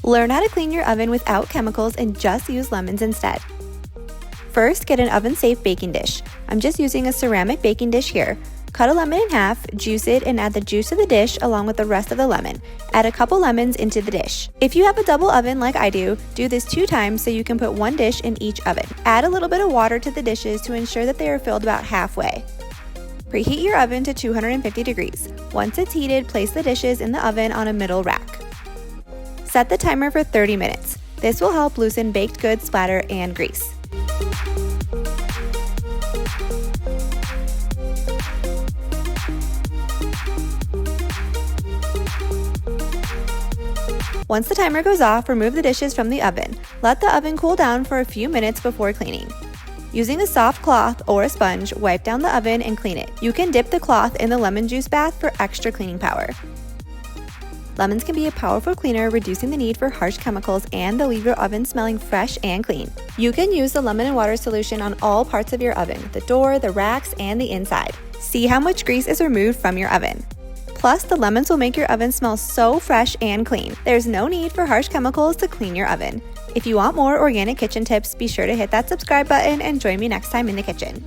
Learn how to clean your oven without chemicals and just use lemons instead. First, get an oven-safe baking dish. I'm just using a ceramic baking dish here. Cut a lemon in half, juice it, and add the juice of the dish along with the rest of the lemon. Add a couple lemons into the dish. If you have a double oven like I do this 2 times so you can put 1 dish in each oven. Add a little bit of water to the dishes to ensure that they are filled about halfway. Preheat your oven to 250 degrees. Once it's heated, place the dishes in the oven on a middle rack. Set the timer for 30 minutes. This will help loosen baked goods splatter and grease. Once the timer goes off, remove the dishes from the oven. Let the oven cool down for a few minutes before cleaning. Using a soft cloth or a sponge, wipe down the oven and clean it. You can dip the cloth in the lemon juice bath for extra cleaning power. Lemons can be a powerful cleaner, reducing the need for harsh chemicals, and they'll leave your oven smelling fresh and clean. You can use the lemon and water solution on all parts of your oven, the door, the racks, and the inside. See how much grease is removed from your oven. Plus, the lemons will make your oven smell so fresh and clean. There's no need for harsh chemicals to clean your oven. If you want more organic kitchen tips, be sure to hit that subscribe button and join me next time in the kitchen.